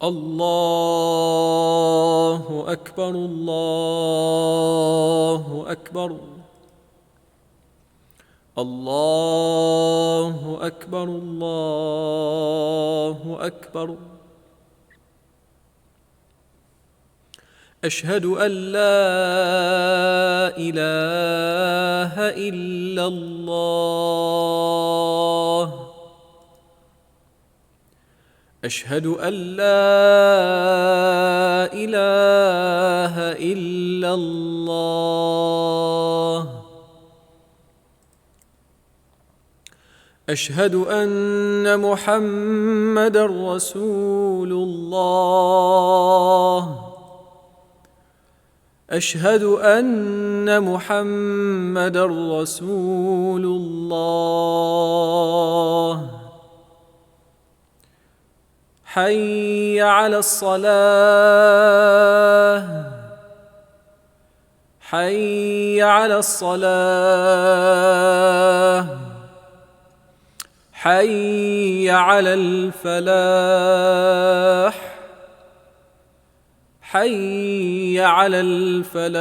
الله أكبر الله أكبر الله أكبر الله أكبر. أشهد أن لا إله إلا الله. أشهد أن لا إله إلا الله. أشهد أن محمدًا رسول الله. أشهد أن محمدًا رسول الله. حي على الصلاة. حي على الصلاة. حي على الفلاح. حي على الفلاح.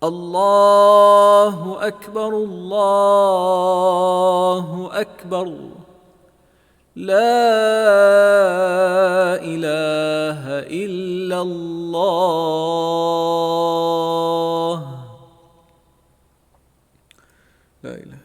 الله أكبر الله أكبر. لا إله إلا الله. لا إله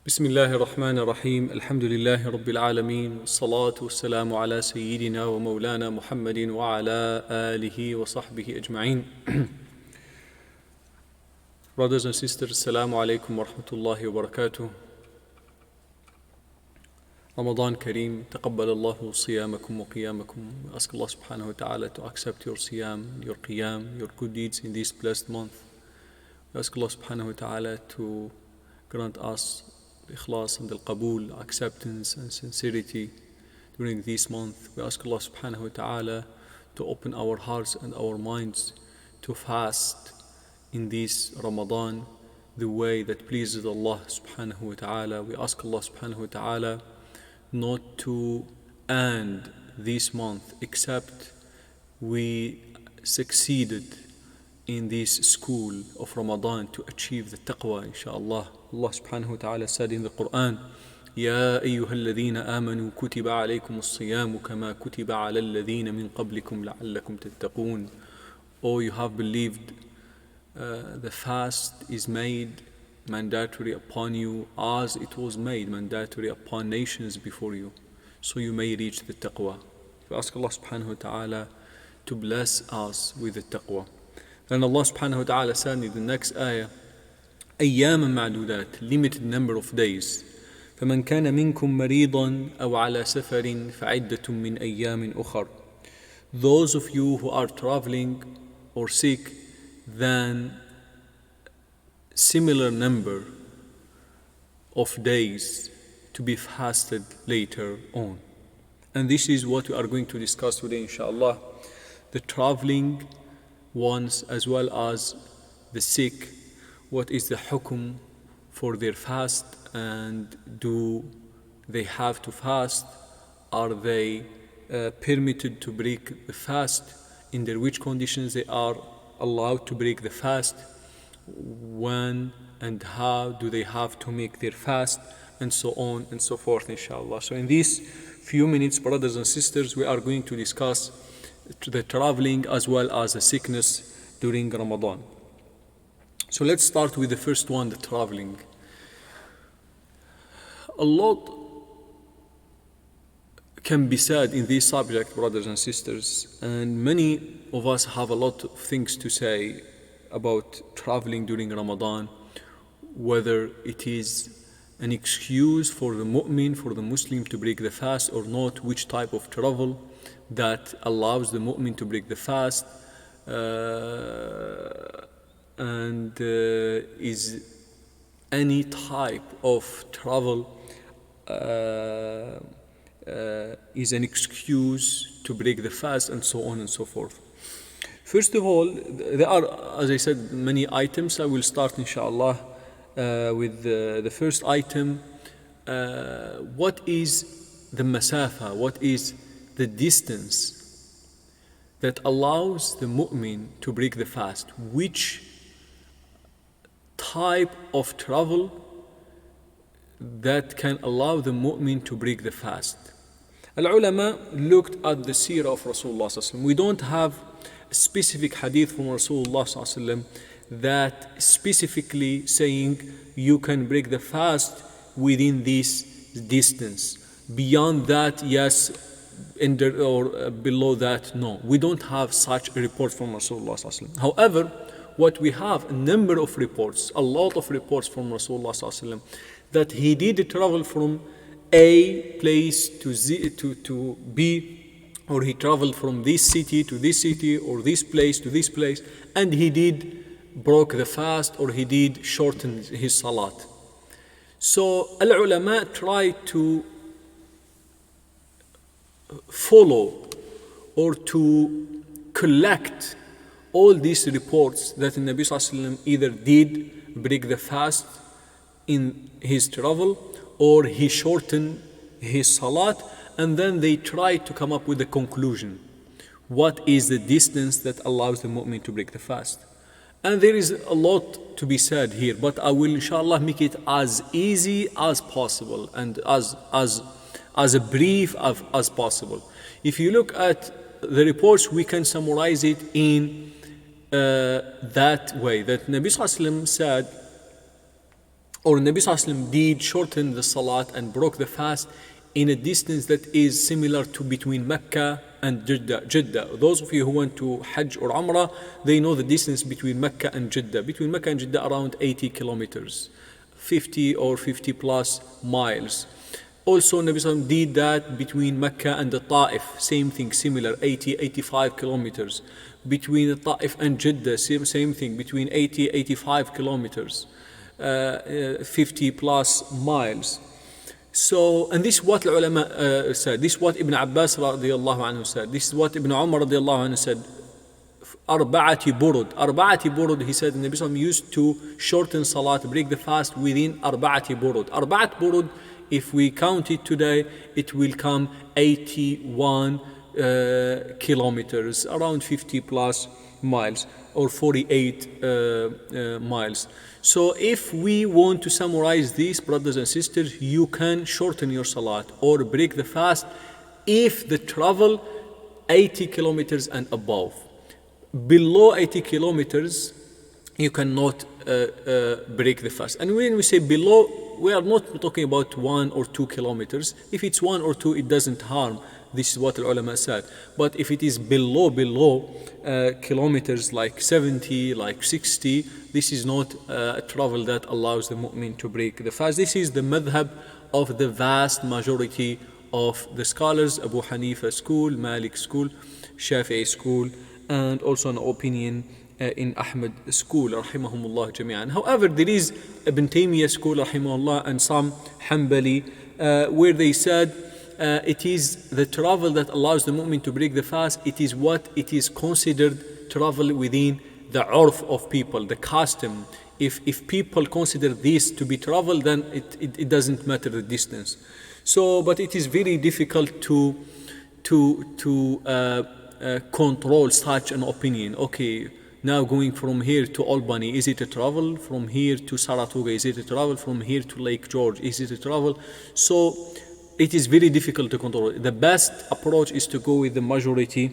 بسم الله الرحمن الرحيم الحمد لله رب العالمين والصلاة والسلام على سيدنا ومولانا محمد وعلى آله وصحبه أجمعين. Brothers and sisters, Assalamu alaikum wa rahmatullahi wa barakatuh. Ramadan Kareem, taqabbal Allahu siyamakum wa qiyamakum. We ask Allah subhanahu wa ta'ala to accept your siyam, your qiyam, your good deeds in this blessed month. We ask Allah subhanahu wa ta'ala to grant us the ikhlas and the qabool, acceptance and sincerity during this month. We ask Allah subhanahu wa ta'ala to open our hearts and our minds to fast in this Ramadan the way that pleases Allah subhanahu wa ta'ala. We ask Allah subhanahu wa ta'ala not to end this month except we succeeded in this school of Ramadan to achieve the taqwa, inshaAllah. Allah subhanahu wa ta'ala said in the Quran, يا أيها الذين آمنوا كتب عليكم الصيام كما كتب على الذين من قبلكم لعلكم تتقون. Oh, you have believed, the fast is made mandatory upon you as it was made mandatory upon nations before you, so you may reach the taqwa. We ask Allah subhanahu wa ta'ala to bless us with the taqwa. Then Allah subhanahu wa ta'ala said in the next ayah, أياما معدودات, limited number of days. فمن كان منكم مريضا أو على سفر فعدة من أيام أخر. Those of you who are traveling or sick, then similar number of days to be fasted later on. And this is what we are going to discuss today, inshallah. The traveling ones as well as the sick, what is the hukum for their fast, and do they have to fast? Are they permitted to break the fast? Under which conditions they are allowed to break the fast? When and how do they have to make their fast? And so on and so forth, inshallah. So in these few minutes, brothers and sisters, we are going to discuss the traveling as well as the sickness during Ramadan. So let's start with the first one, the traveling. A lot can be said in this subject, brothers and sisters, and many of us have a lot of things to say about traveling during Ramadan, whether it is an excuse for the mu'min, for the Muslim to break the fast or not, which type of travel that allows the mu'min to break the fast, and is any type of travel is an excuse to break the fast, and so on and so forth. First of all, there are, as I said, many items. I will start, inshallah, with the first item. What is the masafa? What is the distance that allows the mu'min to break the fast? Which type of travel that can allow the mu'min to break the fast? Al-ulama looked at the seerah of Rasulullah sallallahu alaihi wasallam. We don't have a specific hadith from Rasulullah sallallahu alaihi wasallam that specifically saying you can break the fast within this distance. Beyond that, yes, or below that, no. We don't have such a report from Rasulullah sallallahu alaihi wasallam. However, what we have, a number of reports, a lot of reports from Rasulullah sallallahu alaihi wasallam, that he did travel from A place to B, or he traveled from this city to this city, or this place to this place, and he did broke the fast, or he did shorten his salat. So al-ulama try to follow or to collect all these reports that the Nabi sallallahu alaihi wasallam either did break the fast in his travel or he shortened his salat, and then they try to come up with a conclusion. What is the distance that allows the mu'min to break the fast? And there is a lot to be said here, but I will inshallah make it as easy as possible and as brief as possible. If you look at the reports, we can summarize it in that way, that Nabi sallallahu alaihi wasallam said or Nabi Sallallahu Alaihi Wasallam did shorten the salat and broke the fast in a distance that is similar to between Mecca and Jeddah. Those of you who went to Hajj or Umrah, they know the distance between Mecca and Jeddah. Between Mecca and Jeddah, around 80 kilometers, 50 or 50 plus miles. Also, Nabi Sallallahu Alaihi Wasallam did that between Mecca and the Ta'if, same thing, similar, 85 kilometers. Between the Ta'if and Jeddah, same thing, between 85 kilometers, 50 plus miles. So, and this is what the ulama said. This is what Ibn Abbas radiallahu anhu said. This is what Ibn Umar radiallahu anhu said. Arba'ati burud, he said, the Nabi Sallallahu Alaihi Wasallam used to shorten salat, break the fast within arba'ati burud. Arba'at burud, if we count it today, it will come 81 kilometers, around 50 plus miles, or 48 miles. So if we want to summarize these, brothers and sisters, you can shorten your salat or break the fast if the travel 80 kilometers and above. Below 80 kilometers, you cannot break the fast. And when we say below, we are not talking about 1 or 2 kilometers. If it's 1 or 2, it doesn't harm. This is what the ulama said. But if it is below kilometers, like 70, like 60, this is not a travel that allows the mu'min to break the fast. This is the madhab of the vast majority of the scholars, Abu Hanifa school, Malik school, Shafi'i school, and also an opinion in Ahmad school, rahimahumullah jami'an. However, there is Ibn Taymiyyah school, rahimahullah, and some Hanbali, where they said it is the travel that allows the mu'min to break the fast. It is what it is considered travel within the urf of people, the custom. If people consider this to be travel, then it doesn't matter the distance. So, but it is very difficult to control such an opinion. Okay, now going from here to Albany, is it a travel? From here to Saratoga, is it a travel? From here to Lake George, is it a travel? So it is very difficult to control. The best approach is to go with the majority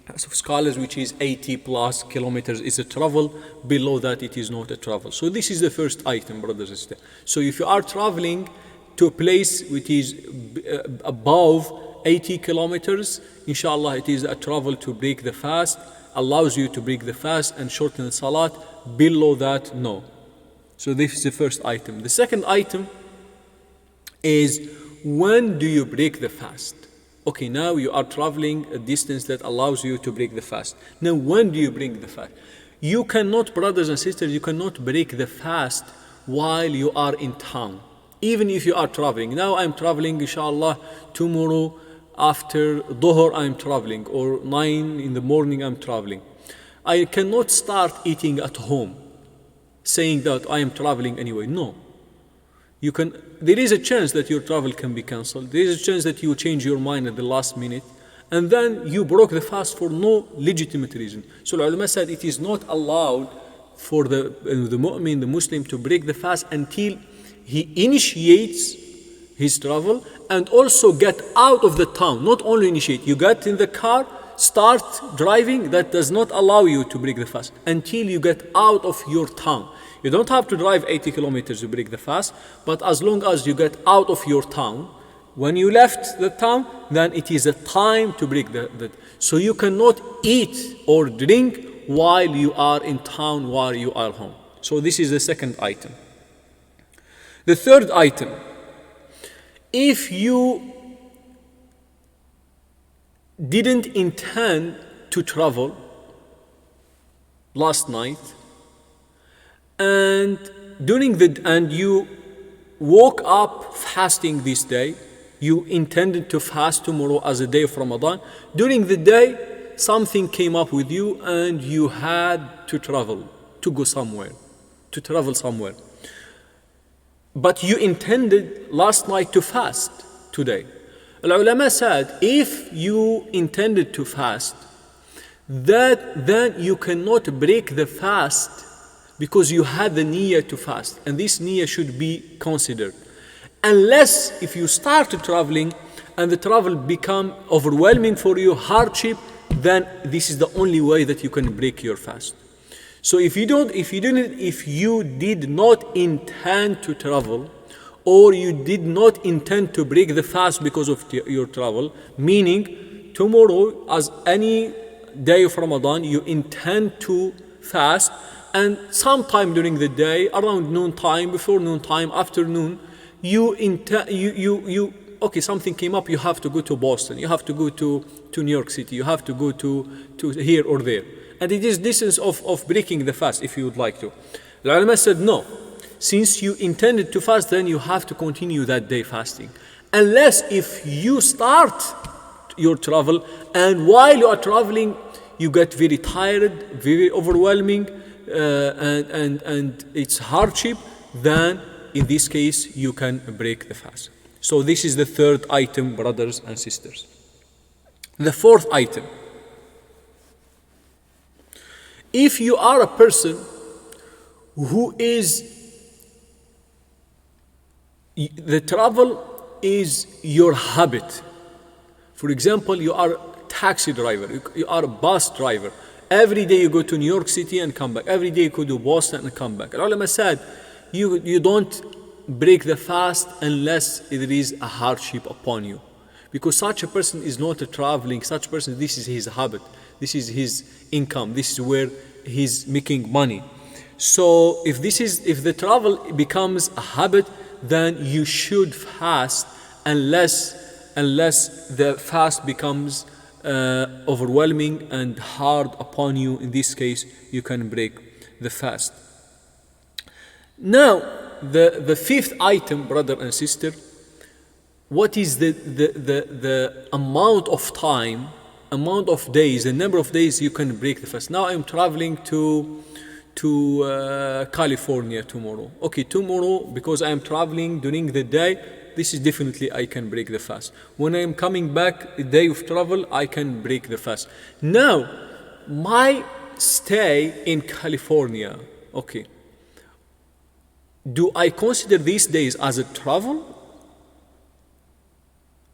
of scholars, which is 80 plus kilometers is a travel. Below that, it is not a travel. So this is the first item, brothers and sisters. So if you are traveling to a place which is above 80 kilometers, inshallah, it is a travel to break the fast, allows you to break the fast and shorten the salat. Below that, no. So this is the first item. The second item is, when do you break the fast? Okay, now you are traveling a distance that allows you to break the fast. Now, when do you break the fast? You cannot, brothers and sisters, you cannot break the fast while you are in town. Even if you are traveling. Now I'm traveling, inshallah, tomorrow after Dhuhr I'm traveling, or 9 in the morning I'm traveling. I cannot start eating at home, saying that I am traveling anyway. No. There is a chance that your travel can be cancelled. There is a chance that you change your mind at the last minute, and then you broke the fast for no legitimate reason. So the ulama said it is not allowed for the mu'min, the Muslim, to break the fast until he initiates his travel and also get out of the town. Not only initiate, you get in the car, start driving, that does not allow you to break the fast until you get out of your town. You don't have to drive 80 kilometers to break the fast, but as long as you get out of your town, when you left the town, then it is a time to break the. So you cannot eat or drink while you are in town, while you are home. So this is the second item. The third item, if you didn't intend to travel last night, and you woke up fasting this day, you intended to fast tomorrow as a day of Ramadan. During the day, something came up with you and you had to travel, to go somewhere, to travel somewhere. But you intended last night to fast today. Al-ulama said, if you intended to fast, then you cannot break the fast because you had the niyyah to fast, and this niyyah should be considered. Unless if you start traveling and the travel become overwhelming for you, hardship, then this is the only way that you can break your fast. So if you did not intend to travel, or you did not intend to break the fast because of your travel, meaning tomorrow, as any day of Ramadan, you intend to fast, and sometime during the day, around noon time, before noon time, afternoon, okay, something came up, you have to go to Boston, you have to go to New York City, you have to go to here or there. And it is distance of breaking the fast if you would like to. The ulama said no. Since you intended to fast, then you have to continue that day fasting. Unless if you start your travel and while you are traveling, you get very tired, very overwhelming, and it's hardship, then in this case you can break the fast. So this is the third item, brothers and sisters. The fourth item. If you are a person who is, the travel is your habit. For example, you are a taxi driver, you are a bus driver. Every day you go to New York City and come back. Every day you go to Boston and come back. The ulama said, you don't break the fast unless there is a hardship upon you. Because such a person is not a traveling, such a person, this is his habit. This is his income. This is where he's making money. So if the travel becomes a habit, then you should fast unless the fast becomes overwhelming and hard upon you. In this case, you can break the fast. Now, the fifth item, brother and sister, what is the amount of time, amount of days, the number of days you can break the fast? Now I'm traveling to California tomorrow. Okay, tomorrow, because I am traveling during the day, this is definitely I can break the fast. When I am coming back, a day of travel, I can break the fast. Now, my stay in California, okay, do I consider these days as a travel?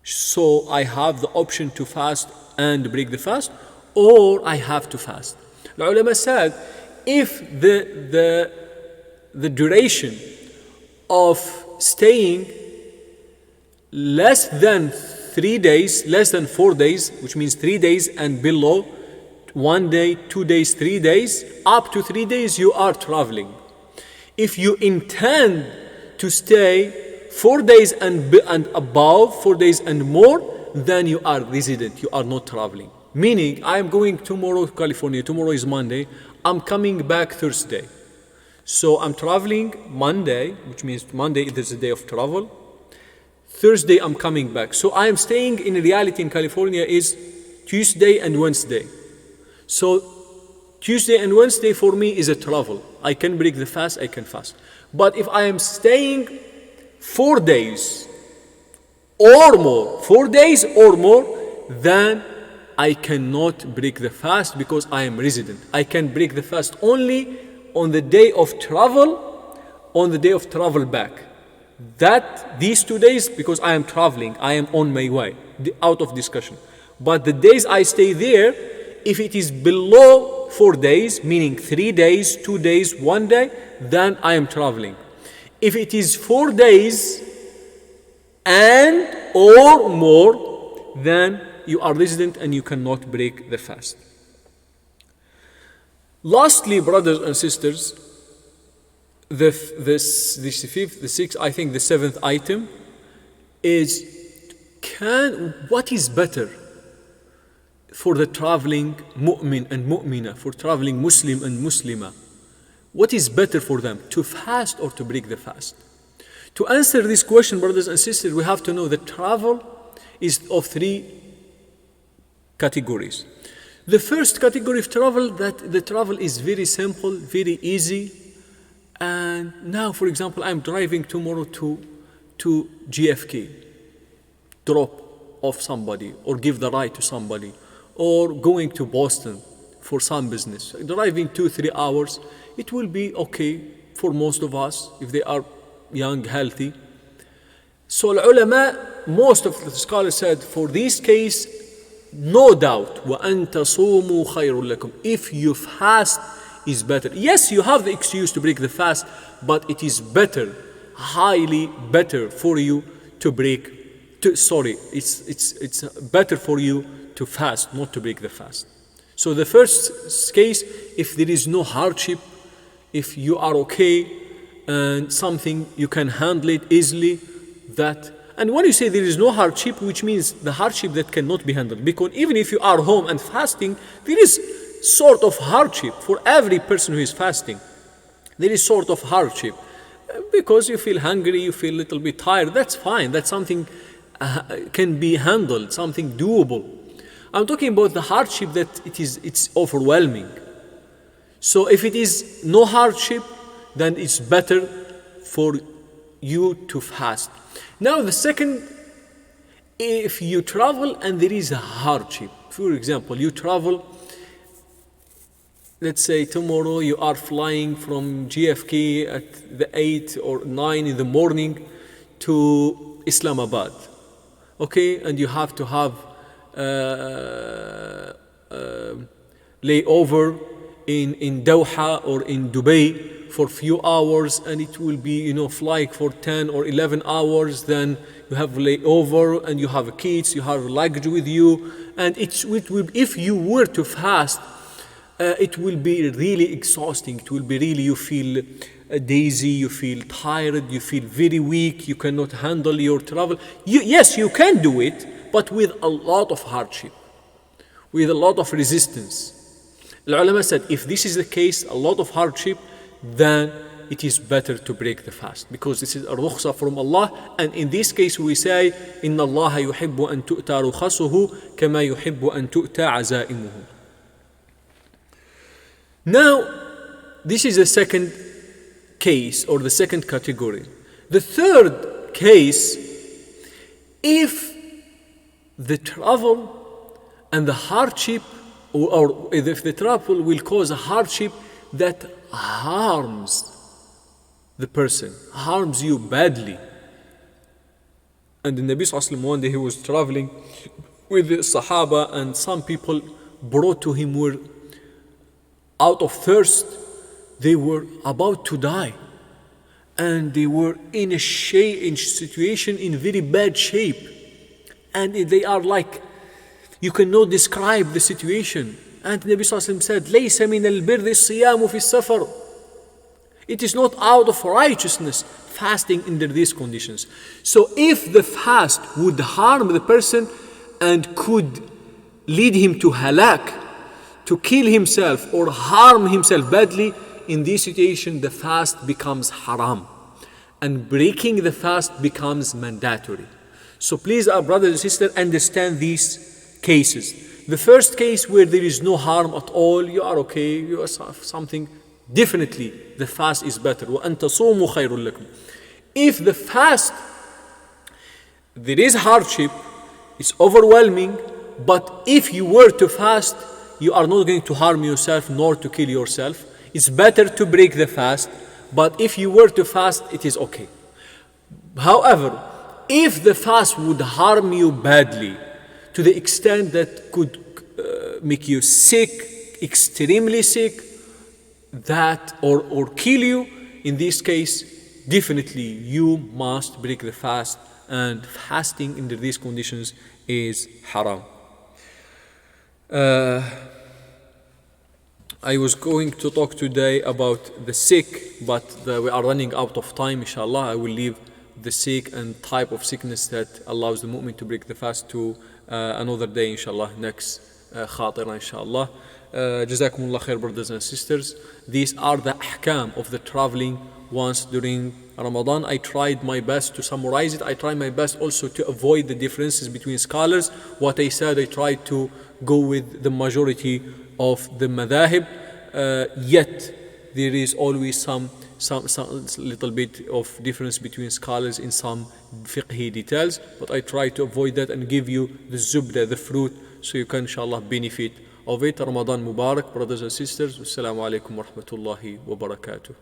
So I have the option to fast and break the fast, or I have to fast. The ulama said, if the duration of staying less than 3 days, less than 4 days, which means 3 days and below, 1 day, 2 days, 3 days, up to 3 days, you are traveling. If you intend to stay 4 days and above, 4 days and more, then you are resident, you are not traveling. Meaning, I am going tomorrow to California, tomorrow is Monday, I'm coming back Thursday. So I'm traveling Monday, which means Monday is a day of travel. Thursday I'm coming back. So I am staying in reality in California is Tuesday and Wednesday. So Tuesday and Wednesday for me is a travel. I can break the fast, I can fast. But if I am staying 4 days or more, 4 days or more, then I cannot break the fast because I am resident. I can break the fast only on the day of travel, on the day of travel back. That these 2 days, because I am traveling, I am on my way, out of discussion. But the days I stay there, if it is below 4 days, meaning 3 days, 2 days, 1 day, then I am traveling. If it is 4 days and or more, then you are resident and you cannot break the fast. Lastly, brothers and sisters, the sixth, I think the seventh item is, what is better for the traveling mu'min and mu'mina, for traveling Muslim and Muslima? What is better for them, to fast or to break the fast? To answer this question, brothers and sisters, we have to know that travel is of 3 categories. The first category of travel, that the travel is very simple, very easy. And now, for example, I'm driving tomorrow to GFK, drop off somebody or give the ride to somebody, or going to Boston for some business. Driving 2-3 hours, it will be okay for most of us if they are young, healthy. So ulama, most of the scholars said, for this case, no doubt, وَأَن تَصُومُوا خَيْرٌ لَكُمْ. If you fast, is better. Yes, you have the excuse to break the fast, but it is better, highly better for you to break, it's better for you to fast, not to break the fast. So the first case, if there is no hardship, if you are okay and something you can handle it easily, that, and when you say there is no hardship, which means the hardship that cannot be handled, because even if you are home and fasting, there is sort of hardship for every person who is fasting. There is sort of hardship because you feel hungry, you feel a little bit tired. That's fine. That's something can be handled, something doable. I'm talking about the hardship that it's overwhelming. So if it is no hardship, then it's better for you to fast. Now the second, if you travel and there is a hardship, for example, you travel, let's say tomorrow you are flying from JFK at the 8 or 9 in the morning to Islamabad, okay, and you have to have layover in Doha or in Dubai for a few hours, and it will be, flying for 10 or 11 hours. Then you have layover and you have kids, you have luggage with you, and it will, if you were to fast, it will be really exhausting. It will be really, you feel dizzy, you feel tired, you feel very weak, you cannot handle your travel. Yes, you can do it, but with a lot of hardship, with a lot of resistance. The ulama said, if this is the case, a lot of hardship, then it is better to break the fast, because this is a rukhsa from Allah. And in this case we say, إِنَّ اللَّهَ يُحِبُّ أَن تُؤْتَى رُخَصُهُ كَمَا يُحِبُّ أَن تُؤْتَى عَزَائِمُهُ. Now, this is the second case, or the second category. The third case, if the travel and the hardship, or if the travel will cause a hardship that harms the person, harms you badly. And the Nabi Sallallahu Alaihi Wasallam, one day he was traveling with the Sahaba, and some people brought to him were out of thirst. They were about to die, and they were in a situation in very bad shape, and they are like, you cannot describe the situation. And the Nabi Sallallahu Alaihi Wasallam said, لَيْسَ مِنَ الْبِرِّ الصِّيَامُ فِي السَّفَرِ. It is not out of righteousness fasting under these conditions. So if the fast would harm the person and could lead him to halak, to kill himself or harm himself badly, in this situation the fast becomes haram, and breaking the fast becomes mandatory. So please, our brothers and sisters, understand these cases. The first case, where there is no harm at all, you are okay, you are something, definitely the fast is better. وَأَن تَصُومُوا خَيْرٌ لَكُمْ. If the fast, there is hardship, it's overwhelming, but if you were to fast, you are not going to harm yourself nor to kill yourself. It's better to break the fast, but if you were to fast, it is okay. However, if the fast would harm you badly, to the extent that could make you sick, extremely sick, that or kill you, in this case, definitely you must break the fast, and fasting under these conditions is haram. I was going to talk today about the sick, but we are running out of time. Inshallah, I will leave the sick and type of sickness that allows the mu'min to break the fast to another day, inshallah, next khatira, inshallah. Jazakumullah khair, brothers and sisters. These are the ahkam of the traveling once during Ramadan. I tried my best to summarize it. I tried my best also to avoid the differences between scholars. What I said, I tried to go with the majority of the madhahib, yet there is always some little bit of difference between scholars in some fiqhi details, but I try to avoid that and give you the zubda, the fruit, so you can inshallah benefit of it. Ramadan Mubarak, brothers and sisters. Assalamu alaikum wa rahmatullahi wa barakatuh.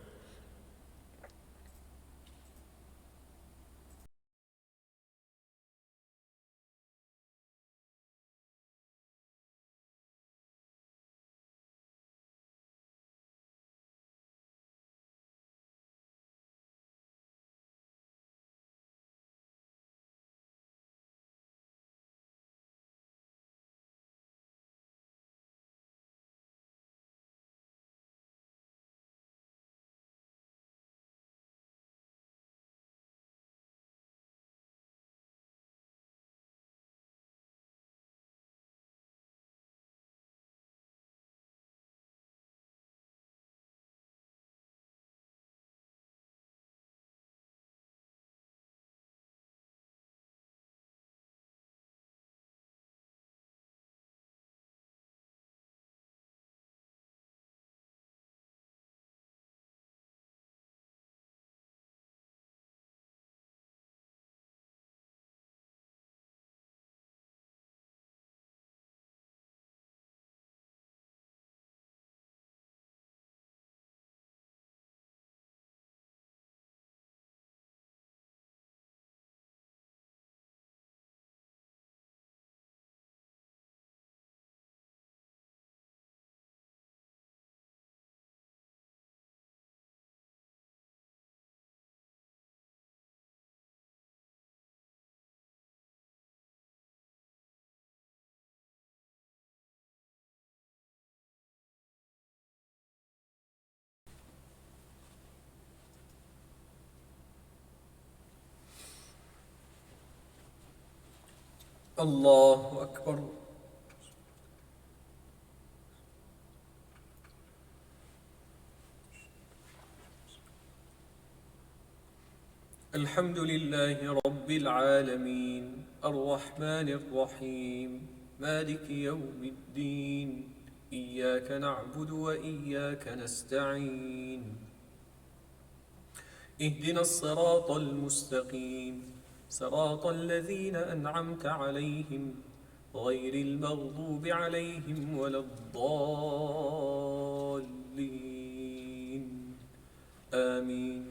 الله أكبر. الحمد لله رب العالمين الرحمن الرحيم مالك يوم الدين إياك نعبد وإياك نستعين اهدنا الصراط المستقيم صراط الذين أنعمت عليهم غير المغضوب عليهم ولا الضالين آمين.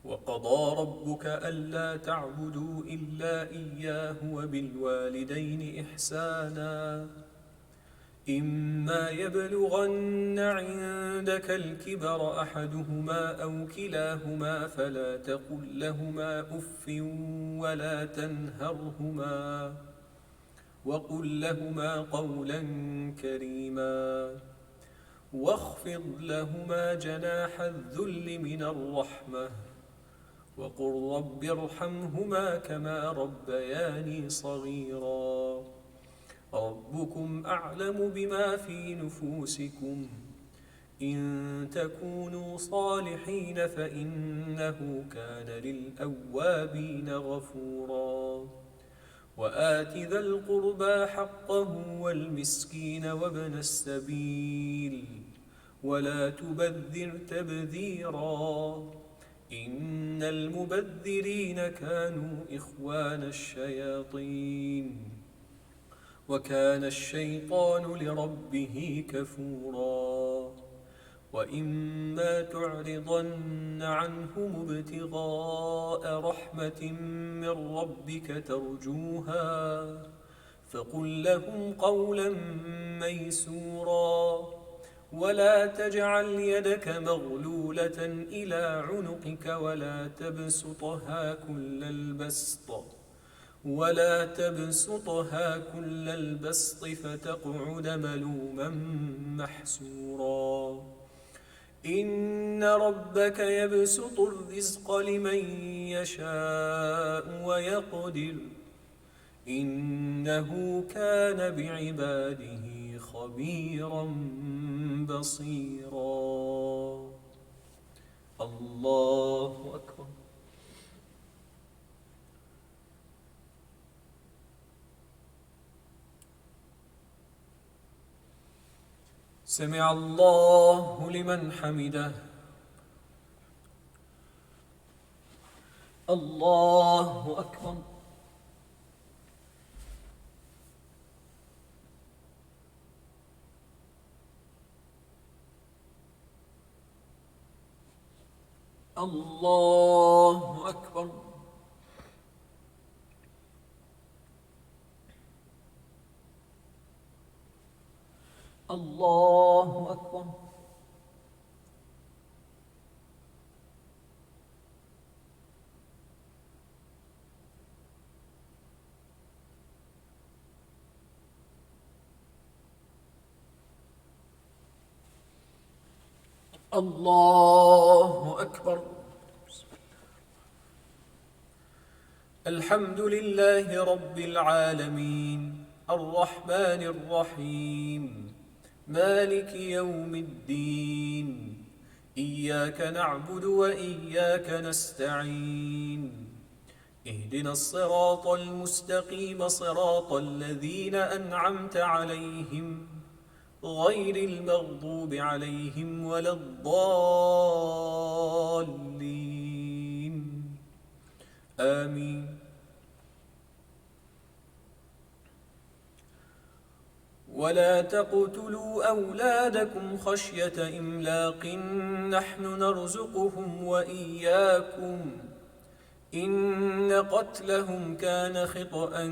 وقضى ربك ألا تعبدوا إلا إياه وبالوالدين إحسانا إما يبلغن عندك الكبر أحدهما أو كلاهما فلا تقل لهما أف ولا تنهرهما وقل لهما قولا كريما واخفض لهما جناح الذل من الرحمة وقل رب ارحمهما كما ربياني صغيرا ربكم أعلم بما في نفوسكم إن تكونوا صالحين فإنه كان للأوابين غفورا وآت ذا القربى حقه والمسكين وابن السبيل ولا تبذر تبذيرا إن المبذرين كانوا إخوان الشياطين وكان الشيطان لربه كفورا وإما تعرضن عنهم ابتغاء رحمة من ربك ترجوها فقل لهم قولا ميسورا ولا تجعل يدك مغلولة إلى عنقك ولا تبسطها كل البسط فتقعد ملوما محسورا إن ربك يبسط الرزق لمن يشاء ويقدر إنه كان بعباده خبيرا بصيرا. الله أكبر. سمع الله لمن حمده. الله أكبر. الله أكبر. الله أكبر. الله أكبر. الحمد لله رب العالمين الرحمن الرحيم مالك يوم الدين إياك نعبد وإياك نستعين اهدنا الصراط المستقيم صراط الذين أنعمت عليهم غير المغضوب عليهم ولا الضالين آمين. ولا تقتلوا أولادكم خشية إملاق نحن نرزقهم وإياكم إن قتلهم كان خطأ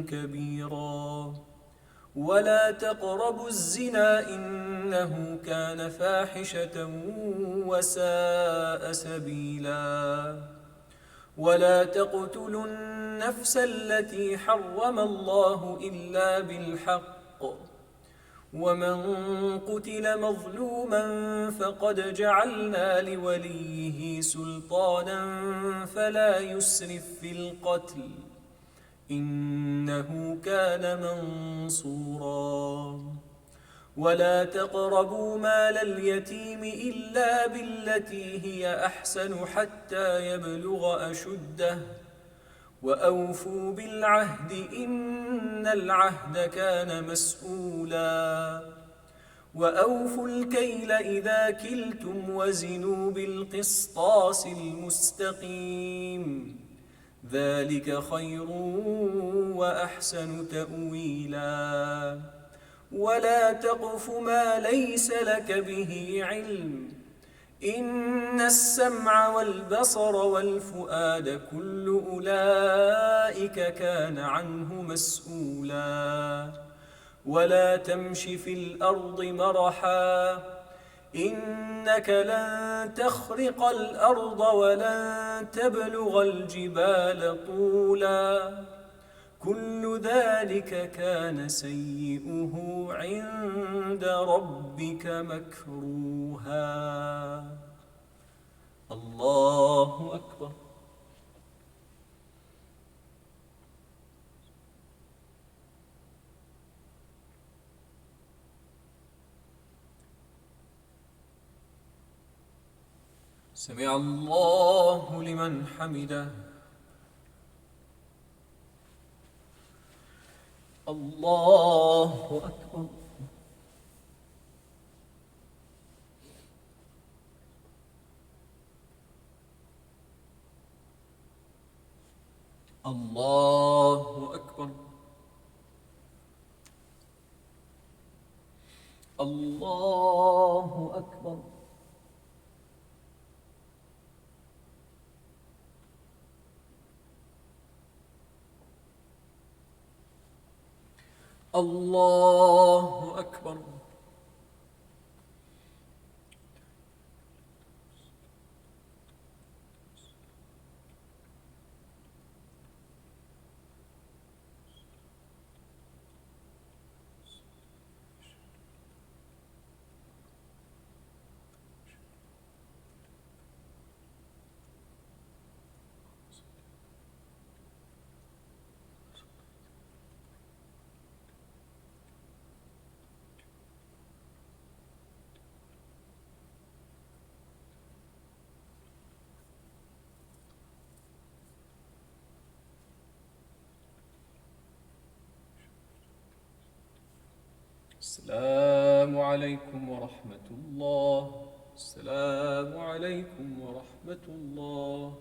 كبيرا ولا تقربوا الزنا إنه كان فاحشة وساء سبيلا ولا تقتلوا النفس التي حرم الله إلا بالحق ومن قتل مظلوما فقد جعلنا لوليه سلطانا فلا يسرف في القتل إنه كان منصورا. ولا تقربوا مال اليتيم إلا بالتي هي أحسن حتى يبلغ أشده وأوفوا بالعهد إن العهد كان مسؤولا. وأوفوا الكيل إذا كلتم وزنوا بالقسطاس المستقيم ذلك خير وأحسن تأويلا. ولا تقف ما ليس لك به علم إن السمع والبصر والفؤاد كل أولئك كان عنه مسؤولا. ولا تمش في الأرض مرحا إنك لن تخرق الأرض ولن تبلغ الجبال طولا كل ذلك كان سيئه عند ربك مكروها. الله أكبر. سمع الله لمن حمده. الله أكبر. الله أكبر. الله أكبر. الله أكبر. السلام عليكم ورحمة الله. السلام عليكم ورحمة الله.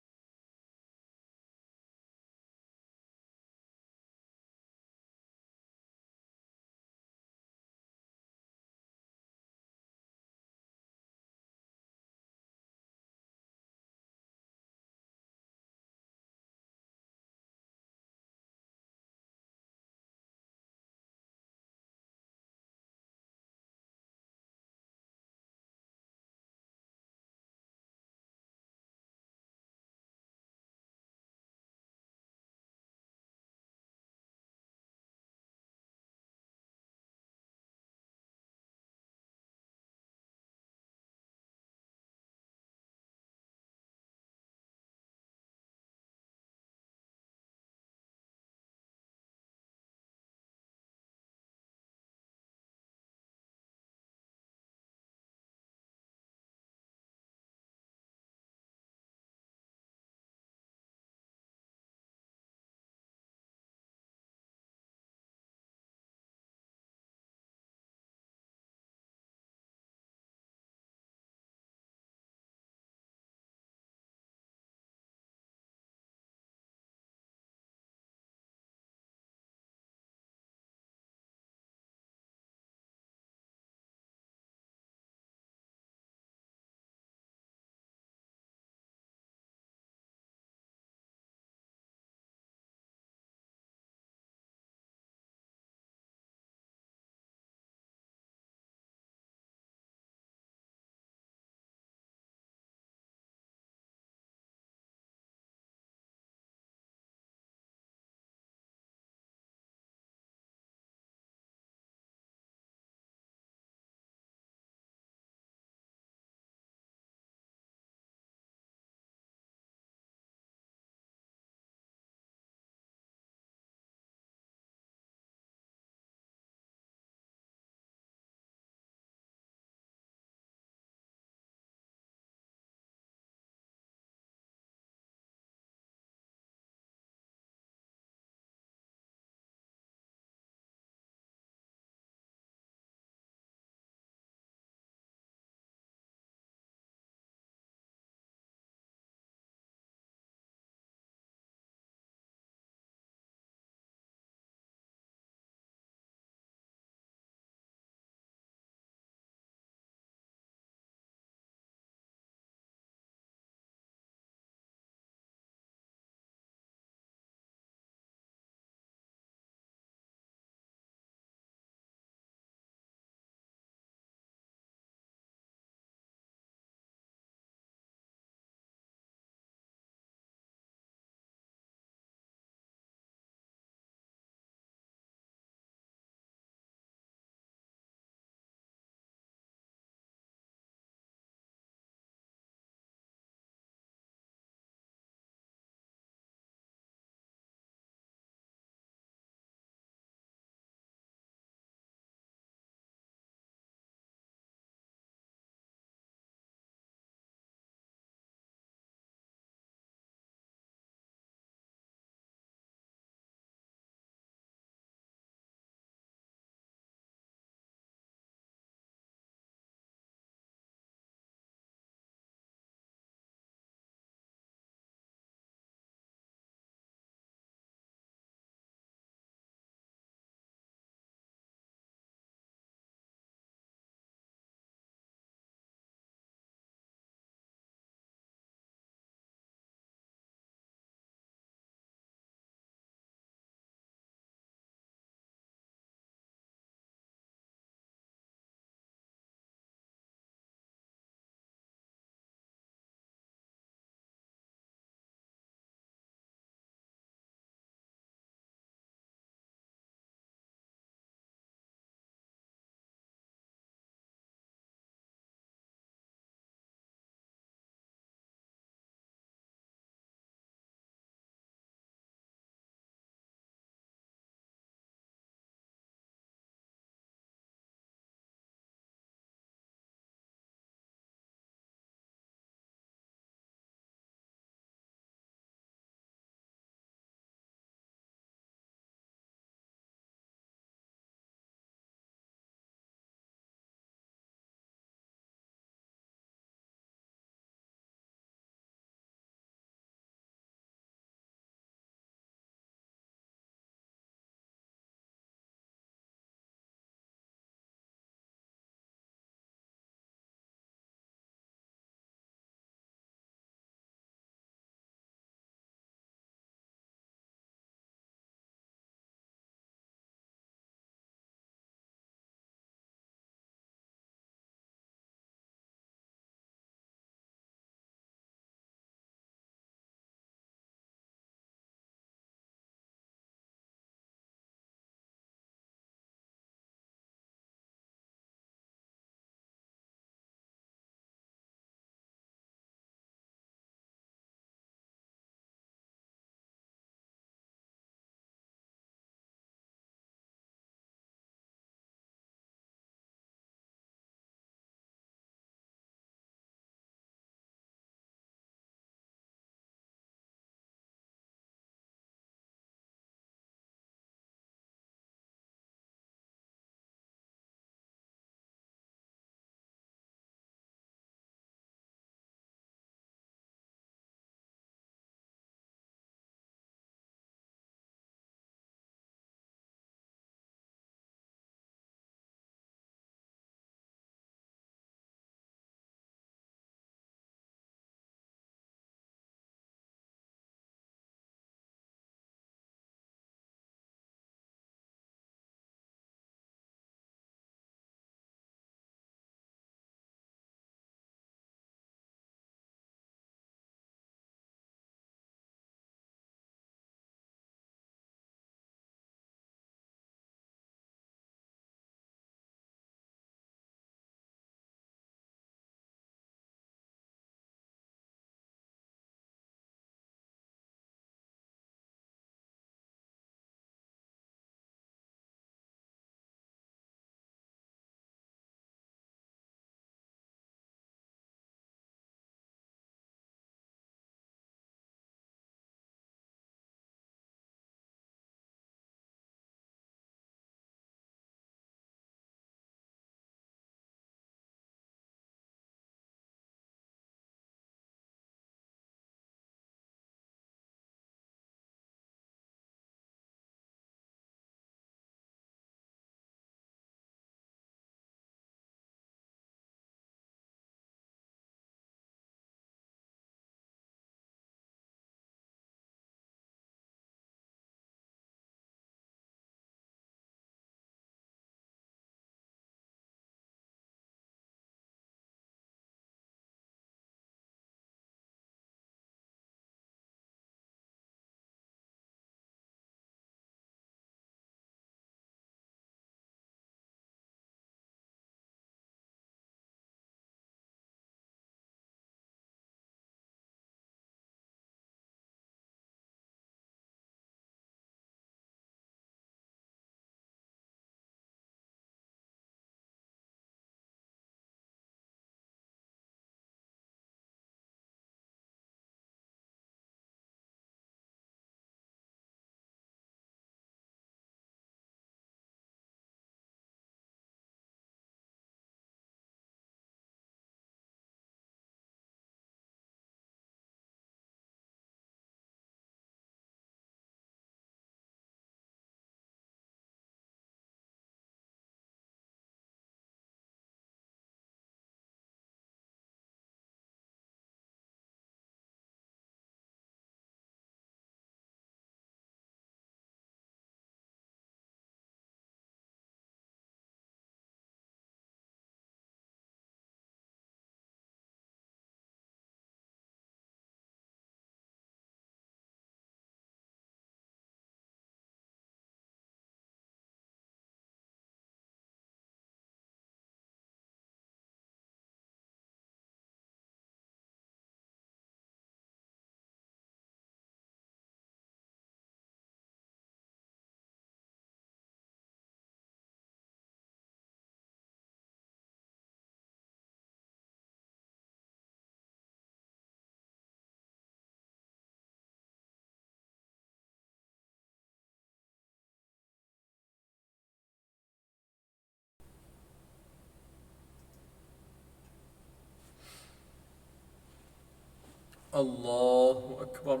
الله أكبر.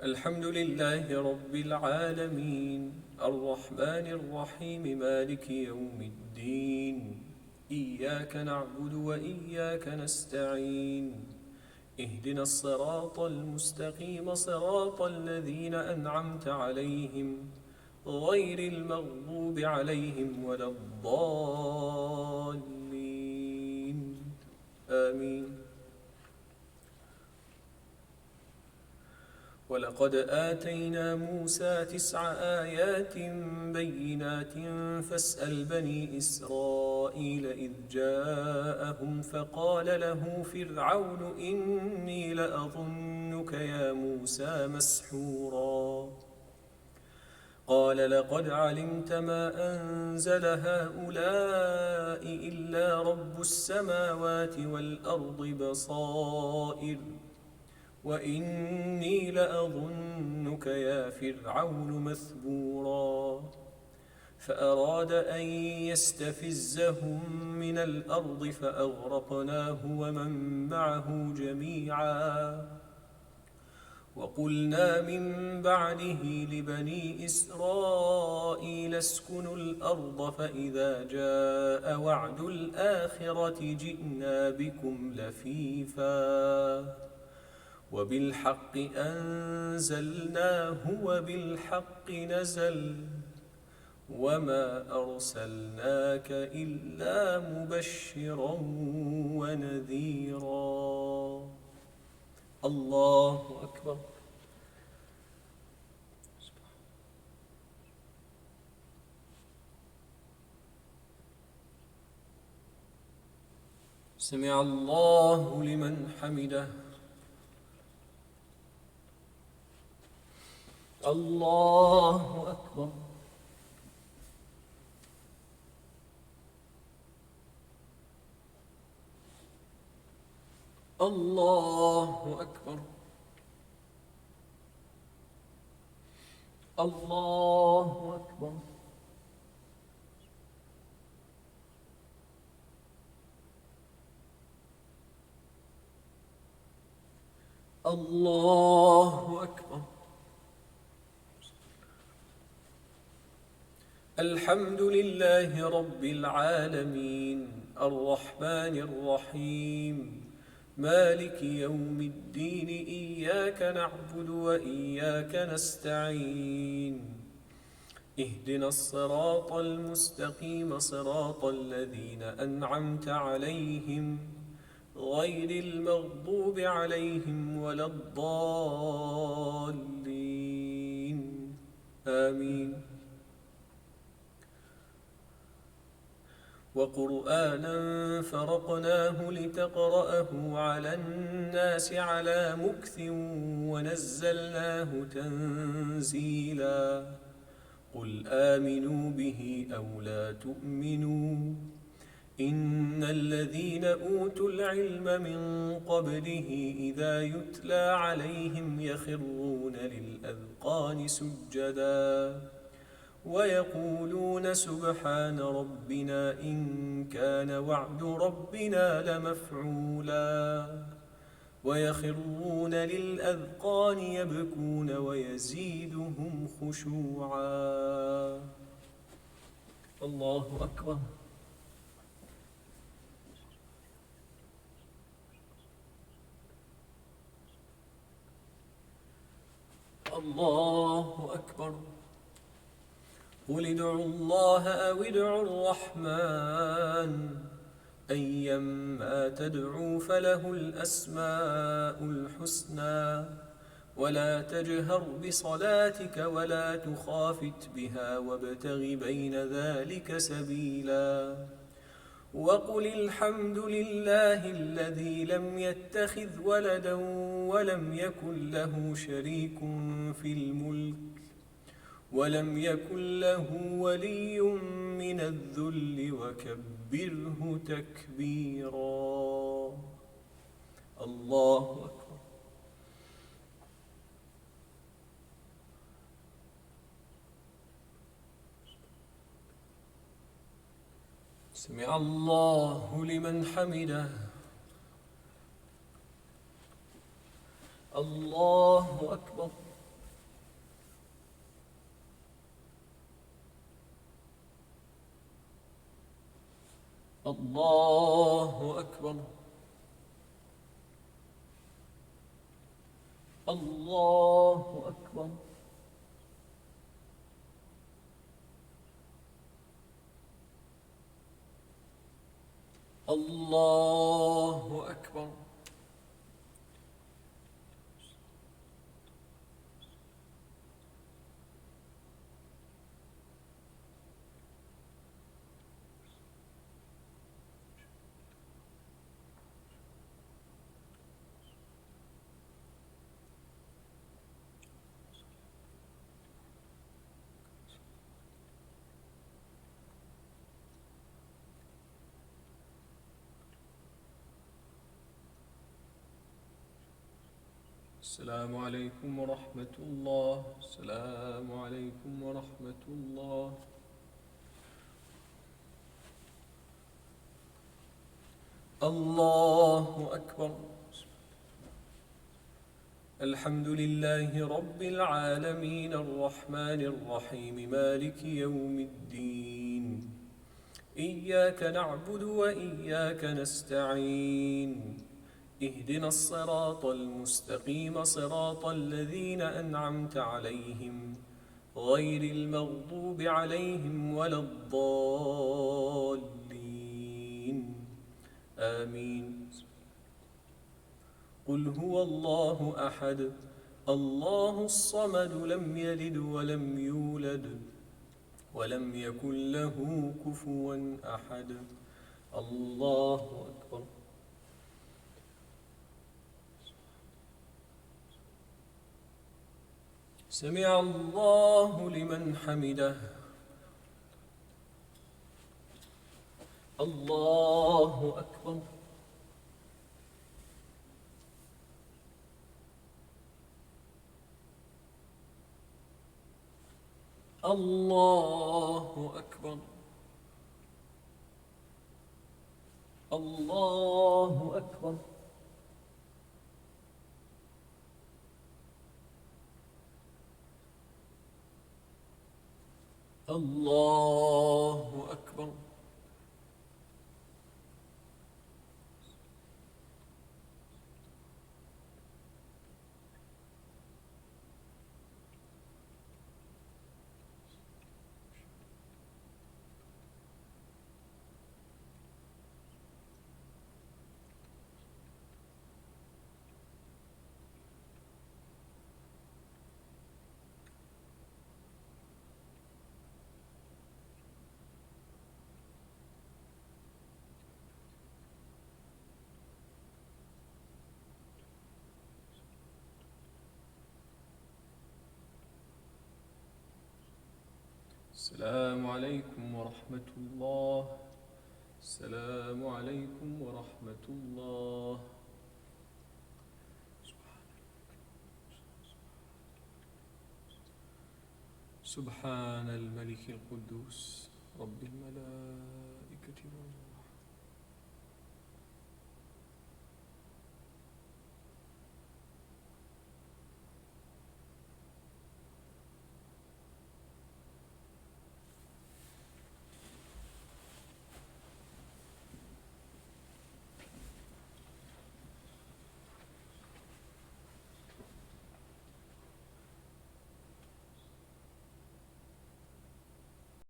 الحمد لله رب العالمين الرحمن الرحيم مالك يوم الدين إياك نعبد وإياك نستعين اهدنا الصراط المستقيم صراط الذين أنعمت عليهم غير المغضوب عليهم ولا الضالين آمين. ولقد آتينا موسى 9 آيات بينات فاسأل بني إسرائيل إذ جاءهم فقال له فرعون إني لأظنك يا موسى مسحورا قال لقد علمت ما أنزل هؤلاء إلا رب السماوات والأرض بصائر وإني لأظنك يا فرعون مثبورا فأراد أن يستفزهم من الأرض فأغرقناه ومن معه جميعا وقلنا من بعده لبني إسرائيل اسكنوا الأرض فإذا جاء وعد الآخرة جئنا بكم لفيفا وبالحق أنزلناه وبالحق نزل وما أرسلناك إلا مبشرا ونذيرا. الله أكبر. سمع الله لمن حمده. الله أكبر. الله أكبر. الله أكبر. الله أكبر. الحمد لله رب العالمين الرحمن الرحيم مالك يوم الدين إياك نعبد وإياك نستعين اهدنا الصراط المستقيم صراط الذين أنعمت عليهم غير المغضوب عليهم ولا الضالين آمين. وقرآنا فرقناه لتقرأه على الناس على مكث ونزلناه تنزيلا قل آمنوا به أو لا تؤمنوا إن الذين أوتوا العلم من قبله إذا يتلى عليهم يخرون للأذقان سجدا ويقولون سبحان ربنا إن كان وعد ربنا لمفعولا ويخرون للأذقان يبكون ويزيدهم خشوعا. الله أكبر. الله أكبر. قل ادعوا الله أو ادعوا الرحمن أيما تدعوا فله الأسماء الحسنى ولا تجهر بصلاتك ولا تخافت بها وابتغ بين ذلك سبيلا وقل الحمد لله الذي لم يتخذ ولدا ولم يكن له شريك في الملك ولم يكن له ولي من الذل وكبره تكبيرا. الله أكبر. سمع الله لمن حمده. الله أكبر. الله أكبر. الله أكبر. الله أكبر. السلام عليكم ورحمة الله. السلام عليكم ورحمة الله. الله أكبر. الحمد لله رب العالمين الرحمن الرحيم مالك يوم الدين. إياك نعبد وإياك نستعين. اهدنا الصراط المستقيم صراط الذين أنعمت عليهم غير المغضوب عليهم ولا الضالين. آمين. قل هو الله أحد الله الصمد لم يلد ولم يولد ولم يكن له كفوا أحد. الله أكبر. سمع الله لمن حمده. الله أكبر. الله أكبر. الله أكبر. الله أكبر. السلام عليكم ورحمة الله. السلام عليكم ورحمة الله. سبحان الملك القدوس رب الملائكة والروح.